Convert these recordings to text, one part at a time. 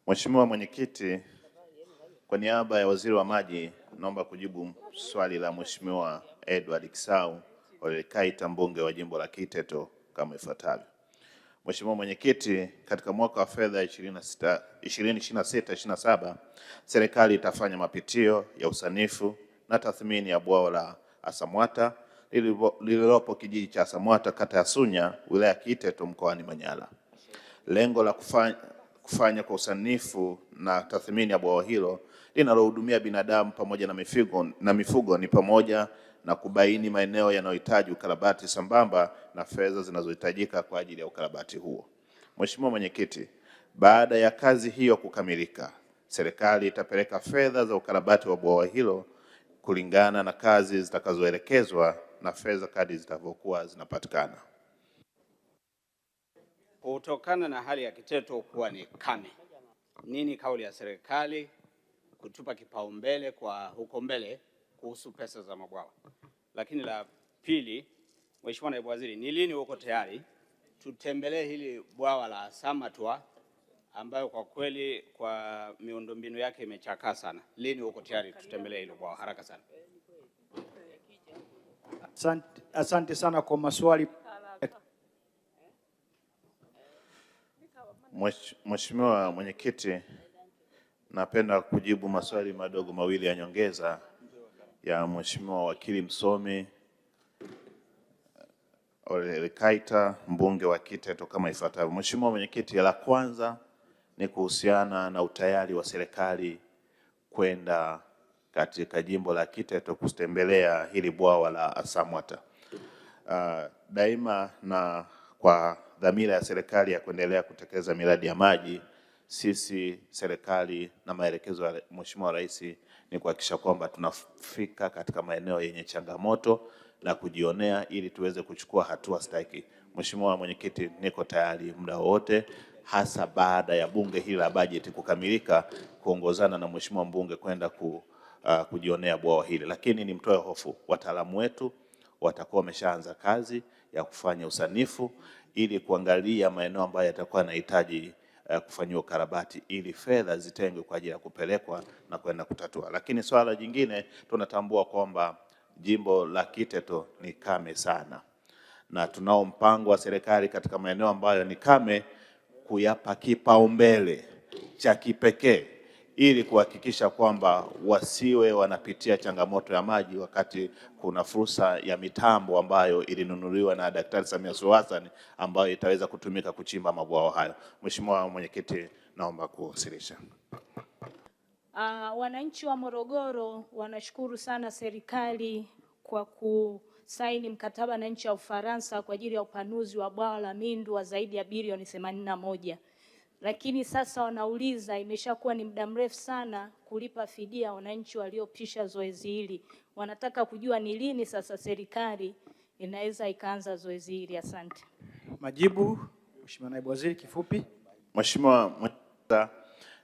Mheshimiwa Mwenyekiti, kwa niaba ya Waziri wa Maji naomba kujibu swali la Mheshimiwa Edward Kisau Ole Kaita, mbunge wa jimbo la Kiteto kama ifuatavyo. Mheshimiwa Mwenyekiti, katika mwaka wa fedha 2026/27 serikali itafanya mapitio ya usanifu na tathmini ya bwawa la Asamwata lililopo kijiji cha Asamwata, kata ya Sunya, wilaya ya Kiteto, mkoani Manyara. Lengo la kufanya kwa usanifu na tathmini ya bwawa hilo linalohudumia binadamu pamoja na mifugo ni pamoja na kubaini maeneo yanayohitaji ukarabati sambamba na fedha zinazohitajika kwa ajili ya ukarabati huo. Mheshimiwa Mwenyekiti, baada ya kazi hiyo kukamilika, serikali itapeleka fedha za ukarabati wa bwawa hilo kulingana na kazi zitakazoelekezwa na fedha kadri zitavyokuwa zinapatikana. Kutokana na hali ya Kiteto kuwa ni kame, nini kauli ya serikali kutupa kipaumbele kwa huko mbele kuhusu pesa za mabwawa? Lakini la pili, Mheshimiwa Naibu Waziri, ni lini uko tayari tutembelee hili bwawa la Asamwata ambayo kwa kweli kwa miundombinu yake imechakaa sana? Lini uko tayari tutembelee hilo bwawa haraka sana? Asante sana kwa maswali. Mheshimiwa Mwenyekiti, napenda kujibu maswali madogo mawili ya nyongeza ya Mheshimiwa wakili msomi Ole Kaita, mbunge wa Kiteto kama ifuatavyo. Mheshimiwa Mwenyekiti, la kwanza ni kuhusiana na utayari wa serikali kwenda katika jimbo la Kiteto kutembelea hili bwawa la Asamwata. Daima na kwa dhamira ya serikali ya kuendelea kutekeleza miradi ya maji, sisi serikali na maelekezo ya Mheshimiwa Rais ni kuhakikisha kwamba tunafika katika maeneo yenye changamoto na kujionea ili tuweze kuchukua hatua stahiki. Mheshimiwa Mwenyekiti, niko tayari muda wote, hasa baada ya bunge hili la bajeti kukamilika, kuongozana na Mheshimiwa mbunge kwenda kujionea bwawa hili. Lakini nimtoe hofu, wataalamu wetu watakuwa wameshaanza kazi ya kufanya usanifu ili kuangalia maeneo ambayo yatakuwa yanahitaji kufanyiwa ukarabati ili fedha zitengwe kwa ajili ya kupelekwa na kwenda kutatua. Lakini swala jingine, tunatambua kwamba jimbo la Kiteto ni kame sana, na tunao mpango wa serikali katika maeneo ambayo ni kame kuyapa kipaumbele cha kipekee ili kuhakikisha kwamba wasiwe wanapitia changamoto ya maji, wakati kuna fursa ya mitambo ambayo ilinunuliwa na Daktari Samia Suluhu Hassan ambayo itaweza kutumika kuchimba mabwawa hayo. Mheshimiwa Mwenyekiti, naomba kuwasilisha. Wananchi wa Morogoro wanashukuru sana serikali kwa kusaini mkataba na nchi ya Ufaransa kwa ajili ya upanuzi wa bwawa la Mindu wa zaidi ya bilioni 81. Lakini sasa wanauliza, imeshakuwa ni muda mrefu sana kulipa fidia wananchi waliopisha zoezi hili. Wanataka kujua ni lini sasa serikali inaweza ikaanza zoezi hili. Asante. Majibu, Mheshimiwa Naibu Waziri, kifupi. Mheshimiwa,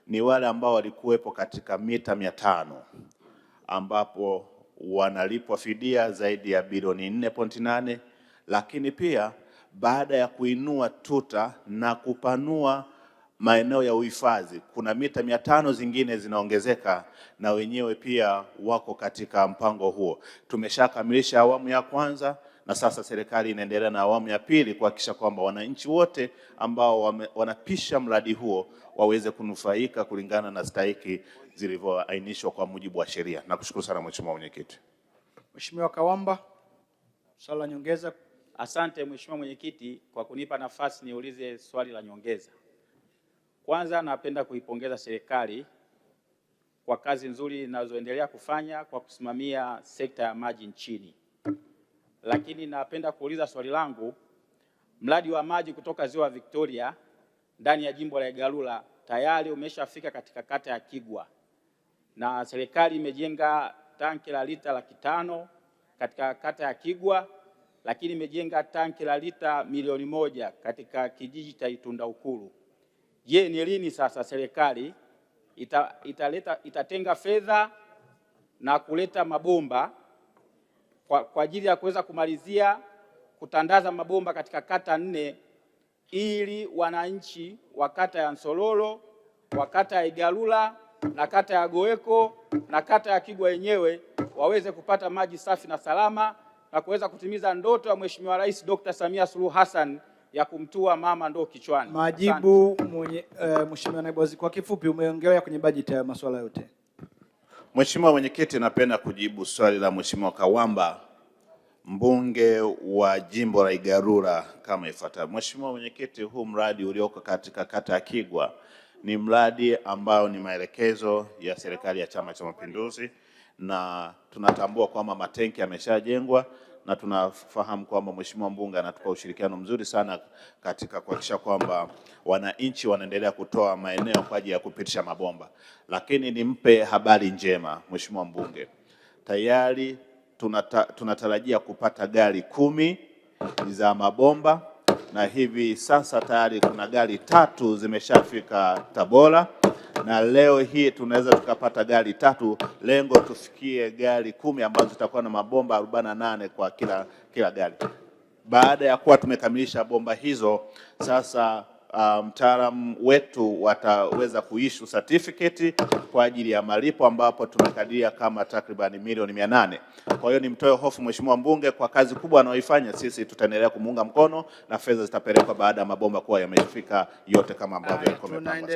ni wale ambao walikuwepo katika mita 500 ambapo wanalipwa fidia zaidi ya bilioni 4.8, lakini pia baada ya kuinua tuta na kupanua maeneo ya uhifadhi kuna mita 500 zingine zinaongezeka, na wenyewe pia wako katika mpango huo. Tumeshakamilisha awamu ya kwanza na sasa serikali inaendelea na awamu ya pili kuhakikisha kwamba wananchi wote ambao wanapisha mradi huo waweze kunufaika kulingana na stahiki zilivyoainishwa kwa mujibu wa sheria. Nakushukuru sana Mheshimiwa Mwenyekiti. Mheshimiwa Kawamba, swali la nyongeza. Asante Mheshimiwa Mwenyekiti kwa kunipa nafasi niulize swali la nyongeza. Kwanza napenda kuipongeza serikali kwa kazi nzuri inazoendelea kufanya kwa kusimamia sekta ya maji nchini. Lakini napenda kuuliza swali langu, mradi wa maji kutoka Ziwa Victoria ndani ya jimbo la Igalula tayari umeshafika katika kata ya Kigwa, na serikali imejenga tanki la lita 500,000 katika kata ya Kigwa, lakini imejenga tanki la lita 1,000,000 katika kijiji cha Itunda Ukulu. Je, ni lini sasa serikali itatenga fedha na kuleta mabomba kwa ajili ya kuweza kumalizia kutandaza mabomba katika kata 4 ili wananchi wa kata ya Nsololo, wa kata ya Igalula na kata ya Goeko na kata ya Kigwa yenyewe waweze kupata maji safi na salama na kuweza kutimiza ndoto ya Mheshimiwa Rais Dr. Samia Suluhu Hassan ya kumtua mama ndoo kichwani. Majibu Mheshimiwa Naibu Waziri, kwa kifupi umeongelea kwenye bajeti ya masuala yote. Mheshimiwa Mwenyekiti, napenda kujibu swali la Mheshimiwa Kawamba, mbunge wa jimbo la Igalula kama ifuatavyo. Mheshimiwa Mwenyekiti, huu mradi ulioko katika kata ya Kigwa ni mradi ambao ni maelekezo ya serikali ya Chama cha Mapinduzi, na tunatambua kwamba matenki yameshajengwa na tunafahamu kwamba Mheshimiwa mbunge anatupa ushirikiano mzuri sana katika kuhakikisha kwamba wananchi wanaendelea kutoa maeneo kwa ajili ya kupitisha mabomba. Lakini nimpe habari njema Mheshimiwa mbunge, tayari tunatarajia kupata gari 10 za mabomba, na hivi sasa tayari kuna gari 3 zimeshafika Tabora, na leo hii tunaweza tukapata gari 3, lengo tufikie gari 10 ambazo zitakuwa na mabomba 48 kwa kila gari. Baada ya kuwa tumekamilisha bomba hizo, sasa mtaalamu wetu wataweza kuissue certificate kwa ajili ya malipo, ambapo tumekadiria kama takriban milioni 800. Kwa hiyo nimtoe hofu Mheshimiwa mbunge, kwa kazi kubwa anayoifanya, sisi tutaendelea kumuunga mkono na fedha zitapelekwa baada ya mabomba kuwa yamefika yote kama ambavyo yalikuwa yamepangwa.